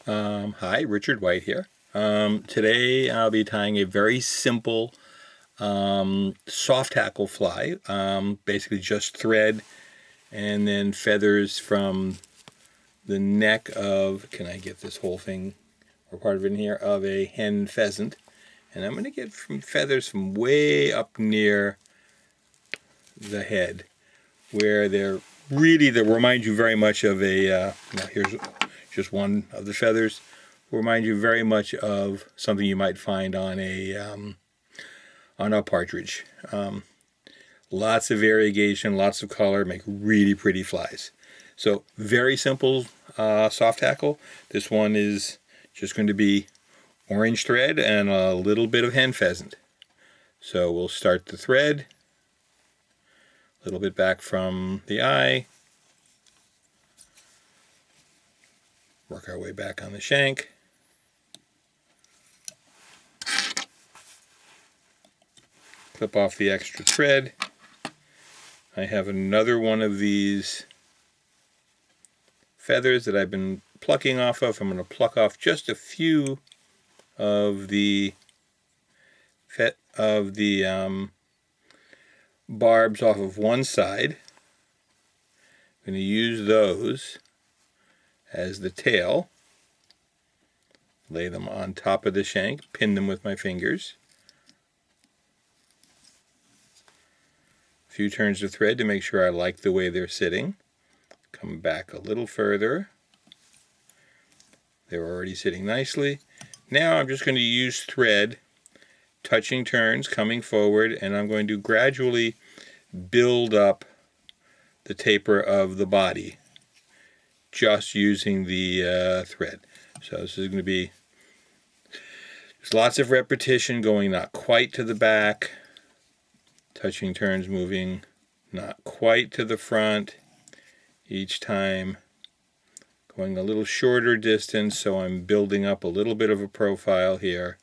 Hi, Richard White here. Today I'll be tying a very simple soft hackle fly, basically just thread and then feathers from the neck of, can I get this whole thing or part of it in here, of a hen pheasant. And I'm going to get feathers from way up near the head where they remind you very much of a, here's just one of the feathers, remind you very much of something you might find on a partridge. Lots of variegation, lots of color, make really pretty flies. So very simple soft hackle. This one is just going to be orange thread and a little bit of hen pheasant. So we'll start the thread, a little bit back from the eye, work our way back on the shank, clip off the extra thread. I have another one of these feathers that I've been plucking off of. I'm going to pluck off just a few of the barbs off of one side. I'm going to use those as the tail. Lay them on top of the shank, pin them with my fingers. A few turns of thread to make sure I like the way they're sitting. Come back a little further. They're already sitting nicely. Now I'm just going to use thread, touching turns, coming forward, and I'm going to gradually build up the taper of the body just using the thread. So this is going to be just lots of repetition, going not quite to the back, touching turns, moving not quite to the front each time, going a little shorter distance, so I'm building up a little bit of a profile here,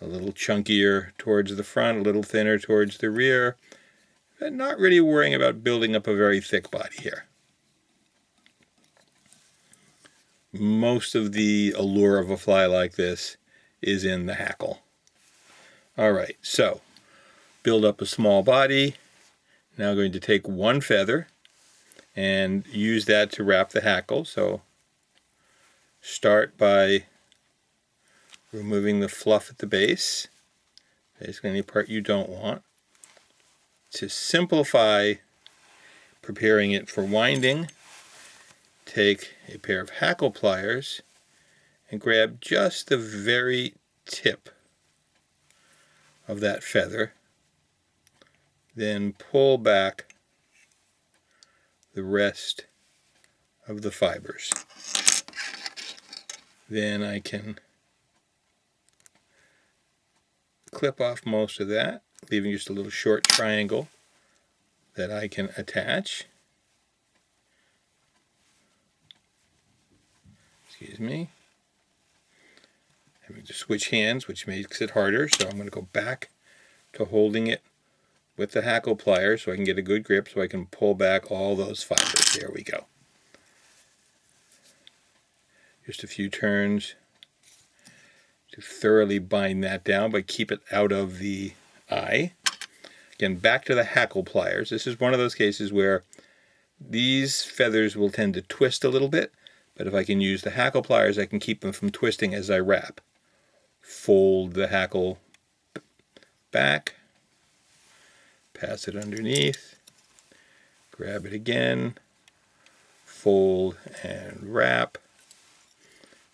a little chunkier towards the front, a little thinner towards the rear, but not really worrying about building up a very thick body here. Most of the allure of a fly like this is in the hackle. Alright, so build up a small body. Now I'm going to take one feather and use that to wrap the hackle. So start by removing the fluff at the base, basically any part you don't want. To simplify preparing it for winding, take a pair of hackle pliers and grab just the very tip of that feather, then pull back the rest of the fibers. Then I can clip off most of that, leaving just a little short triangle that I can attach. Excuse me. Having to switch hands, which makes it harder, so I'm going to go back to holding it with the hackle pliers so I can get a good grip, so I can pull back all those fibers. There we go. Just a few turns to thoroughly bind that down, but keep it out of the eye. Again, back to the hackle pliers. This is one of those cases where these feathers will tend to twist a little bit, but if I can use the hackle pliers, I can keep them from twisting as I wrap. Fold the hackle back, pass it underneath, grab it again, fold and wrap,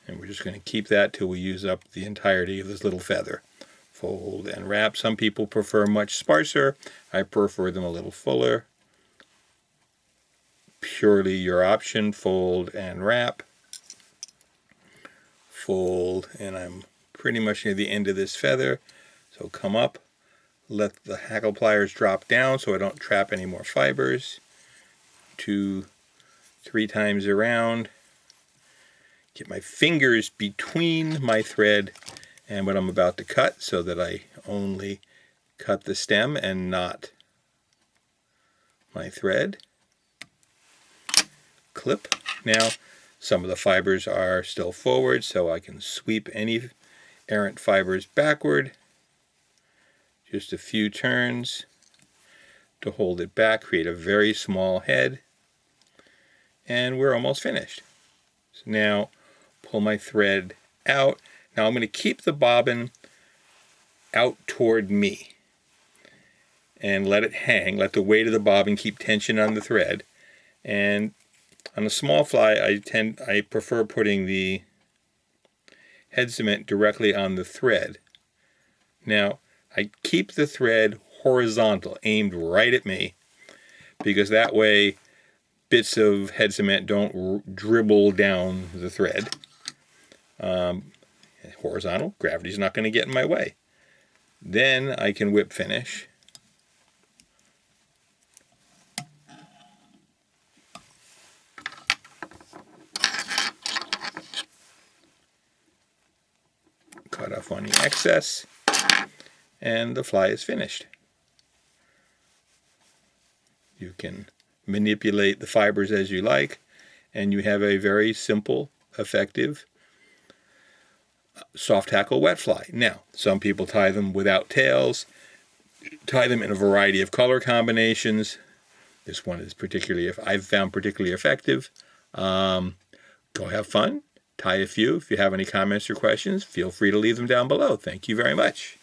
and we're just going to keep that till we use up the entirety of this little feather. Fold and wrap. Some people prefer much sparser. I prefer them a little fuller. Purely your option. Fold and wrap. Fold, and I'm pretty much near the end of this feather, so come up, let the hackle pliers drop down so I don't trap any more fibers. 2-3 times around, get my fingers between my thread and what I'm about to cut so that I only cut the stem and not my thread. Clip. Now Some of the fibers are still forward, so I can sweep any errant fibers backward. Just a few turns to hold it back, create a very small head, and we're almost finished. So now pull my thread out. Now I'm going to keep the bobbin out toward me and let it hang, let the weight of the bobbin keep tension on the thread. And on a small fly, I prefer putting the head cement directly on the thread. Now I keep the thread horizontal, aimed right at me, because that way bits of head cement don't dribble down the thread. Horizontal, gravity's not going to get in my way. Then I can whip finish. Cut off any excess, and the fly is finished. You can manipulate the fibers as you like, and you have a very simple, effective soft hackle wet fly. Now, some people tie them without tails, tie them in a variety of color combinations. This one is I've found particularly effective. Go have fun, tie a few. If you have any comments or questions, feel free to leave them down below. Thank you very much.